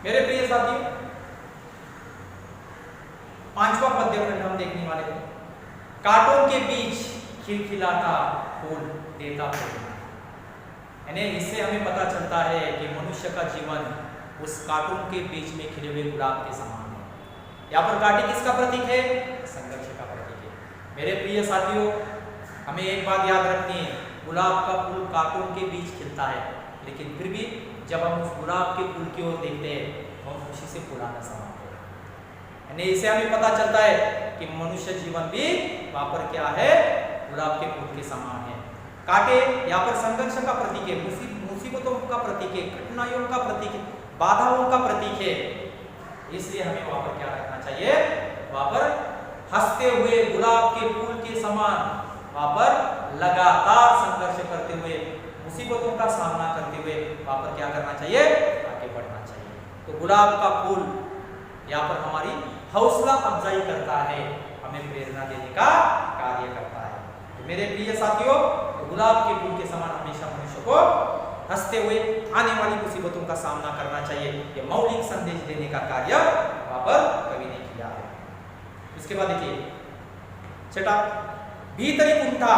मेरे प्रिय साथियों, पांचवा पद्य खंड हम देखने वाले हैं। कांटों के बीच खिलखिलाता फूल देता फूल। यानी इससे हमें पता चलता है कि मनुष्य का जीवन उस कांटों के बीच में खिले हुए गुलाब के समान है। यहाँ पर कांटे किसका प्रतीक है? संघर्ष का प्रतीक है। मेरे प्रिय साथियों, हमें एक बात याद रखनी है, गुलाब का फूल कांटों के बीच खिलता है, लेकिन फिर भी जब हम उस गुलाब के फूल की ओर देखते हैं तो हम खुशी से फुलाना समाते हैं। यानी इससे हमें पता चलता है कि मनुष्य जीवन भी वहां पर क्या है? गुलाब के फूल के समान है। कांटे यहाँ पर संघर्ष का प्रतीक है, मुसीबतों का प्रतीक है, कठिनाइयों का प्रतीक है, बाधाओं का प्रतीक है। इसलिए हमें वहां पर क्या करना चाहिए? वहां पर हंसते हुए गुलाब के फूल के समान वहां पर लगातार संघर्ष करते हुए, मुसीबतों का सामना करते हुए वहां पर क्या करना चाहिए? आगे बढ़ना चाहिए। तो गुलाब का फूल यहाँ पर हमारी हौसला अफजाई करता है, हमें प्रेरणा देने का कार्य करता है। तो मेरे प्रिय साथियों, गुलाब के फूल के समान हमेशा मनुष्य को हंसते हुए आने वाली मुसीबतों का सामना करना चाहिए। यह मौलिक संदेश देने का कार्य वहां पर कवि ने किया है। इसके बाद देखिए छठा, भीतरी कुंठा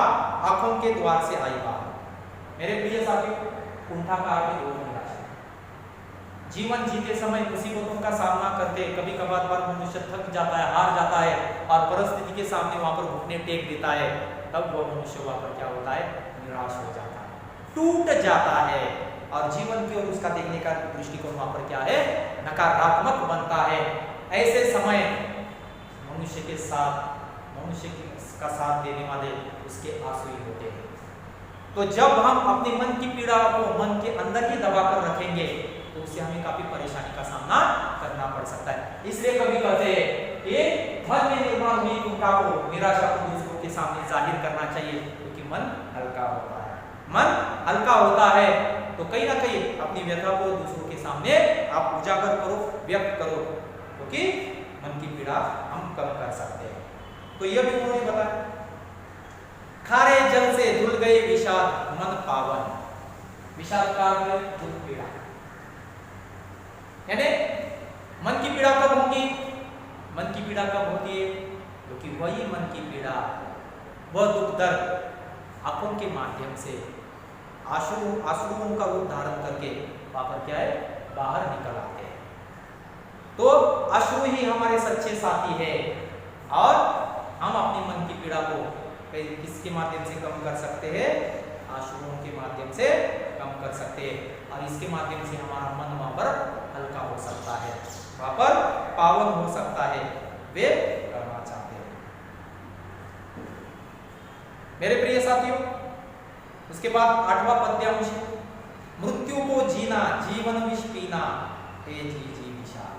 आंखों के द्वार से आई बात। मेरे प्रिय साथियों, कुंठा का अर्थ है निराशा। जीवन जीते समय मुसीबतों का सामना करते कभी कभार पर मनुष्य थक जाता है, हार जाता है और परिस्थिति के सामने वहां पर घुटने टेक देता है, तब वह मनुष्य वहां पर क्या होता है? निराश हो जाता है, टूट जाता है और जीवन की ओर उसका देखने का दृष्टिकोण वहां पर क्या है? नकारात्मक बनता है। ऐसे समय मनुष्य के साथ का साथ देने वाले उसके आंसू ही होते हैं। तो जब हम अपने मन की पीड़ा को मन के अंदर ही दबा कर रखेंगे तो उससे हमें काफी परेशानी का सामना करना पड़ सकता है। इसलिए कभी कहते हैं कि मन में निर्माण हुई कुंठा को, निराशा को दूसरों के सामने जाहिर करना चाहिए, क्योंकि मन हल्का होता है। मन हल्का होता है तो कहीं ना कहीं अपनी व्यथा को दूसरों के सामने आप उजागर करो, व्यक्त करो, क्योंकि मन की पीड़ा हम कम कर सकते हैं। तो यह भी उन्होंने बताया, खारे जल से धुल गए विषाद मन पावन। विषाद का दुख पीड़ा, यानी मन की पीड़ा कब होगी? मन की पीड़ा कब होती है? क्योंकि वही मन की पीड़ा, वह दुख दर्द आंखों के माध्यम से आंसुओं का रूप धारण करके वहां पर क्या है? बाहर निकल आते हैं। तो अश्रु ही हमारे सच्चे साथी है और हम अपने मन की पीड़ा को किसके माध्यम से कम कर सकते हैं? आंसुओं के माध्यम से कम कर सकते हैं और इसके माध्यम से हमारा मन वहां पर हल्का हो सकता है, वहां पर पावन हो सकता है। वे करना चाहते हैं। मेरे प्रिय साथियों, उसके बाद आठवां पद्यांश, मृत्यु को जीना जीवन विष पीना ते जी विषाद।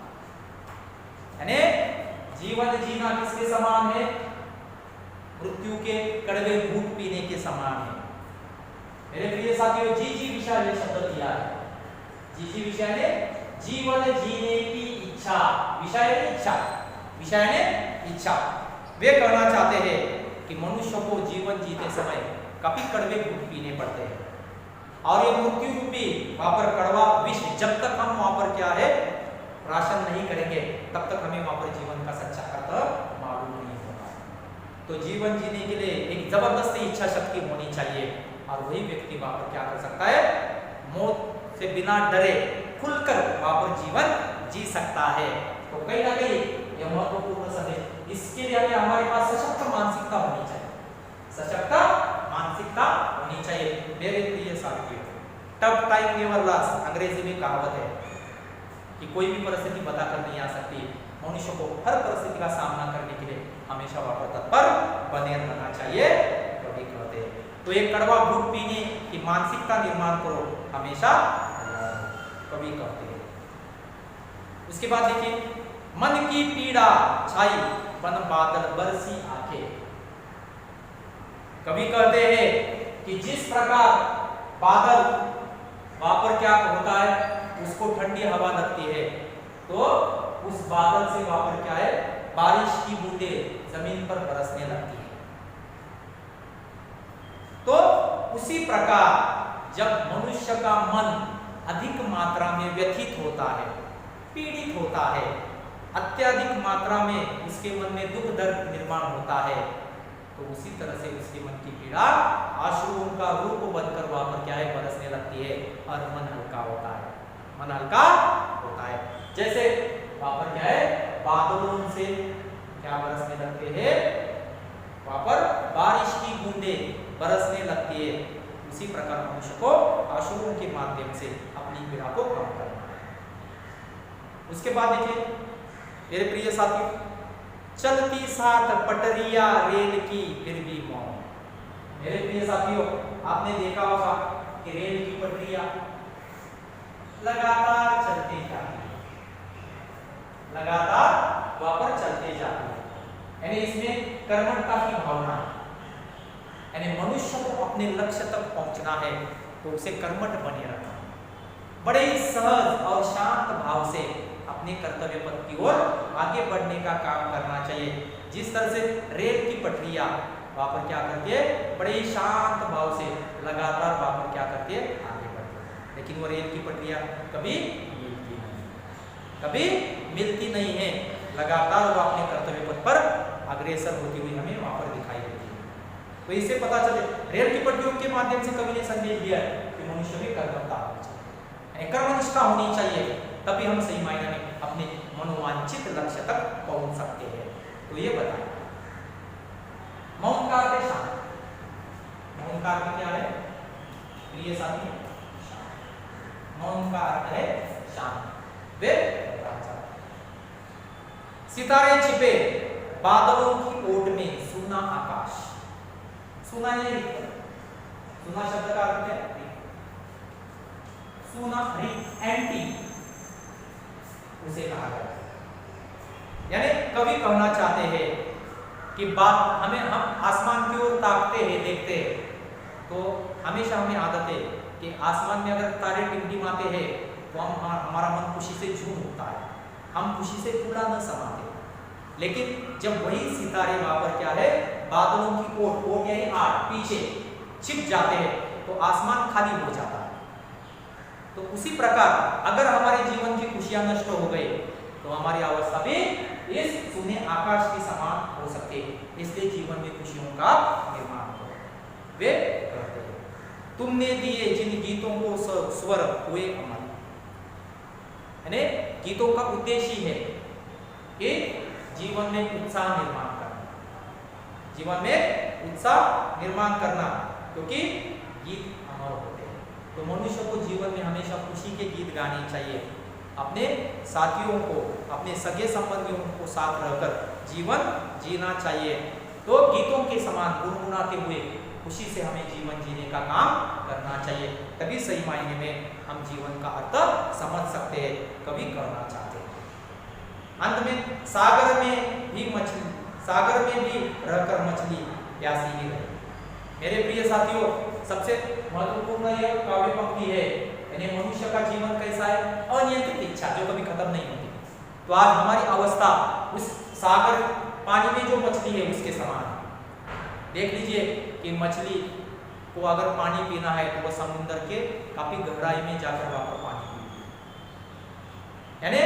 यानी जीवन जीना किसके समान है? मृत्यु के कड़वे घूंट पीने के समान है। मेरे प्रिय साथियों, जी विषाद ये शब्द दिया है। जी विषय ने जीवन जीने की इच्छा, विषय ने इच्छा, विषय ने इच्छा। वे करना चाहते हैं कि मनुष्य को जीवन जीते समय काफी कड़वे घूंट पीने पड़ते हैं और ये मृत्यु रूपी वहां पर कड़वा विष जब तक हम वहां पर क्या है? प्राशन नहीं करेंगे तब तक हमें वहां पर जीवन का सच्चा अर्थ मालूम नहीं होगा। तो जीवन जीने के लिए एक जबरदस्त इच्छा शक्ति होनी चाहिए और वही व्यक्ति वहां पर क्या कर सकता है? मौत से बिना डरे खुलकर वहां पर जीवन जी सकता है। तो कहीं ना कहीं यह महत्वपूर्ण संदेश, इसके लिए हमें हमारे पास सशक्त मानसिकता होनी चाहिए, सशक्त मानसिकता होनी चाहिए। मेरे प्रिय साथियों, टफ टाइम नेवर लास्ट अंग्रेजी में कहावत है कि कोई भी परिस्थिति बताकर नहीं आ सकती। मनुष्य को हर परिस्थिति का सामना करने के लिए हमेशा वहां पर तत्पर बने रहना चाहिए, कभी कहते हैं। तो एक कड़वा घूंट पीने की मानसिकता निर्माण करो, हमेशा कभी कहते हैं। उसके बाद देखिए, मन की पीड़ा छाई बन बादल बरसी आंखें। कभी कहते हैं कि जिस प्रकार बादल वहां पर क्या होता है? उसको ठंडी हवा लगती है तो उस बादल से वहां पर क्या है? बारिश की बूंदें जमीन पर बरसने लगती है। तो उसी प्रकार जब मनुष्य का मन अधिक मात्रा में व्यथित होता है, पीड़ित होता है, अत्यधिक मात्रा में उसके मन में दुख दर्द निर्माण होता है, तो उसी तरह से उसके मन की पीड़ा आंसुओं का रूप बनकर वहां पर क्या है बरसने लगती है और मन हल्का होता है, मन हल्का होता है। जैसे वहां पर क्या है बादलों से क्या बरसने लगते हैं, वहां पर बारिश की बूंदें बरसने लगती है, उसी प्रकार मनुष्य को आंसुओं के माध्यम से अपनी पीड़ा को कम करना है। उसके बाद देखिए मेरे प्रिय साथियों, चलती साथ पटरिया रेल की फिर भी मौन। मेरे प्रिय साथियों, आपने देखा होगा कि रेल की पटरियां लगातार चलते जाती है, लगातार वहां पर चलते जाती है, यानी इसमें कर्मठता की भावना, यानी मनुष्य को अपने लक्ष्य तक पहुंचना है तो उसे कर्मठ बने रखना, बड़े ही सहज और शांत भाव से अपने कर्तव्य पथ की ओर आगे बढ़ने का काम करना चाहिए। जिस तरह से रेल की पटरियां वहां पर क्या करती है, बड़े ही शांत भाव से लगातार वहां पर क्या करती है आगे बढ़ती है, लेकिन वो रेल की पटरियां कभी मिलती नहीं, कभी मिलती नहीं है, लगातार वो अपने कर्तव्य पथ पर अग्रसर होती हुई हमें वहां पर दिखाई देती है। तो इससे पता चले रेल की पटरियों के माध्यम से कवि ने संदेश दिया है कि मनुष्य भी कर्मठता होनी चाहिए, कर्मनिष्ठा होनी चाहिए, तभी हम सही मायने में अपने मनोवांछित लक्ष्य तक पहुंच सकते हैं। तो ये बताएं मौन का अर्थ है शांत, मौन का अर्थ क्या है प्रिय साथी, मौन का अर्थ है शांत। वे सितारे छिपे बादलों की ओट में सूना आकाश, सूना नहीं, सूना शब्द का अर्थ है सूना एंटी उसे कहा गया, यानी कवि कहना चाहते हैं कि बात हमें हम आसमान की ओर ताकते हैं, देखते हैं, तो हमेशा हमें आदत है कि आसमान में अगर तारे टिमटिमाते हैं तो हमारा मन खुशी से झूम उठता है, हम खुशी से पूरा न समाते, लेकिन जब वही सितारे वहां पर क्या है बादलों की ओट यानी आड़ पीछे छिप जाते हैं तो आसमान खाली हो जाता है। तो उसी प्रकार अगर हमारे जीवन की खुशियां नष्ट हो गई तो हमारी अवस्था भी इस सूने आकाश के समान हो सकती है, इसलिए जीवन में खुशियों का निर्माण हो। वे कहते हैं तुमने दिए जिन गीतों को स्वर हुए अमर, यानी गीतों का उद्देश्य है कि जीवन में उत्साह निर्माण करना, जीवन में उत्साह निर्माण करना, क्योंकि गीत अमर होते हैं। तो मनुष्य को जीवन में हमेशा खुशी के गीत गाने चाहिए, अपने साथियों को अपने सगे संबंधियों को साथ रहकर जीवन जीना चाहिए। तो गीतों के समान गुनगुनाते हुए खुशी से हमें जीवन जीने का काम करना चाहिए, तभी सही मायने में हम जीवन का अर्थ समझ सकते हैं, कभी करना चाहते हैं। अंत में सागर में भी रहकर मछली प्यासी ही रहे। मेरे प्रिय साथियों, सबसे महत्वपूर्ण यह काव्य पंक्ति है, यानी मनुष्य का जीवन कैसा है, अनियंत्रित इच्छा जो कभी खत्म नहीं होती। तो आज हमारी अवस्था उस सागर पानी में जो मछली है उसके समान है। देख लीजिए कि मछली को अगर पानी पीना है तो वह समुद्र के काफी गहराई में जाकर वहां पर पानी पीती है। यानी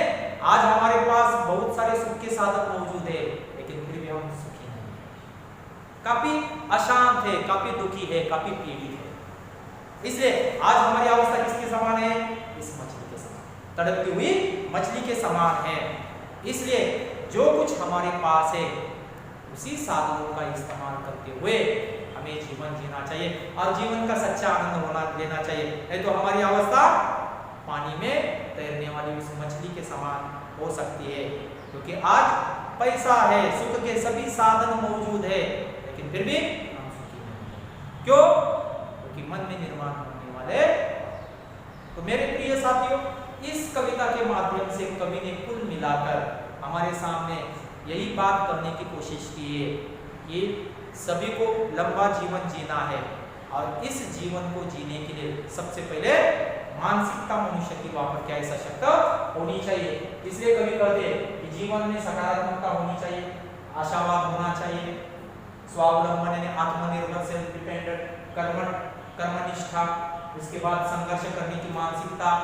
आज हमारे पास बहुत सारे सुख के साधन मौजूद है, लेकिन फिर भी हम सुखी नहीं है, काफी अशांत है, काफी दुखी है, काफी पीड़ित है। इसलिए आज हमारी अवस्था किसके समान है, इस मछली के समान, तड़पती हुई मछली के समान है। इसलिए जो कुछ हमारे पास है उसी साधनों का इस्तेमाल करते हुए हमें जीवन जीना चाहिए और जीवन का सच्चा आनंद लेना चाहिए। नहीं तो हमारी अवस्था पानी में तैरने वाली उस मछली के समान हो सकती है, क्योंकि आज पैसा है, सुख के सभी साधन मौजूद है, लेकिन फिर भी हम सुखी नहीं। क्यों? क्योंकि मन में निर्माण होने वाले। तो मेरे प्रिय साथियों, इस कविता के माध्यम से कवि ने कुल मिलाकर हमारे सामने यही बात करने की कोशिश की है कि सभी को लंबा जीवन जीना है और इस जीवन को जीने के लिए सबसे पहले मानसिकता मनुष्य की वहां पर क्या सशक्त होनी चाहिए। इसलिए कवि कहते हैं कि जीवन में सकारात्मकता होनी चाहिए, आशावाद होना चाहिए, स्वावलंबन यानी आत्मनिर्भर सेल्फ डिपेंडेंट, कर्मनिष्ठा, उसके बाद संघर्ष करने की मानसिकता,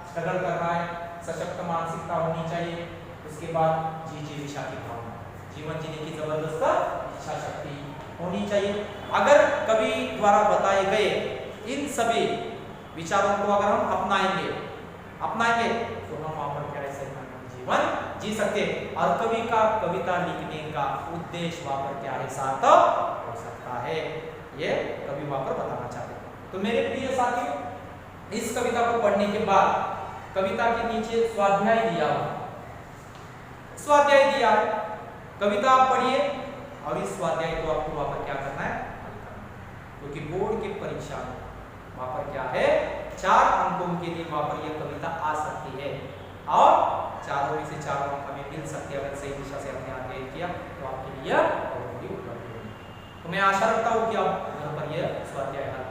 स्ट्रगल कर रहा है, सशक्त मानसिकता होनी चाहिए। उसके बाद जी जीविका की भावना, जीवन जीने की जबरदस्त इच्छा शक्ति होनी चाहिए। अगर कवि द्वारा बताए गए इन सभी विचारों को अगर हम अपनाएंगे तो हम वहां पर क्या है जीवन जी सकते। और कवि का कविता लिखने का उद्देश्य वहां पर क्या है सार्थक हो सकता है, ये कवि वहां पर बताना चाहते हैं। तो मेरे प्रिय साथियों, इस कविता को पढ़ने के बाद कविता के नीचे स्वाध्याय दिया हुआ, स्वाध्याय दिया, कविता आप पढ़िए और इस स्वाध्याय को आपको वहां पर क्या करना है, क्योंकि बोर्ड की परीक्षा में वहां पर क्या है 4 अंकों के लिए वहां पर यह कविता आ सकती है और चारों में से 4 अंक हमें मिल सकते हैं। अगर सही दिशा से अपने अध्ययन किया तो आपके लिए बहुत बड़ी उपलब्धि होगी। तो मैं आशा रखता हूँ कि आप घर पर यह स्वाध्याय हल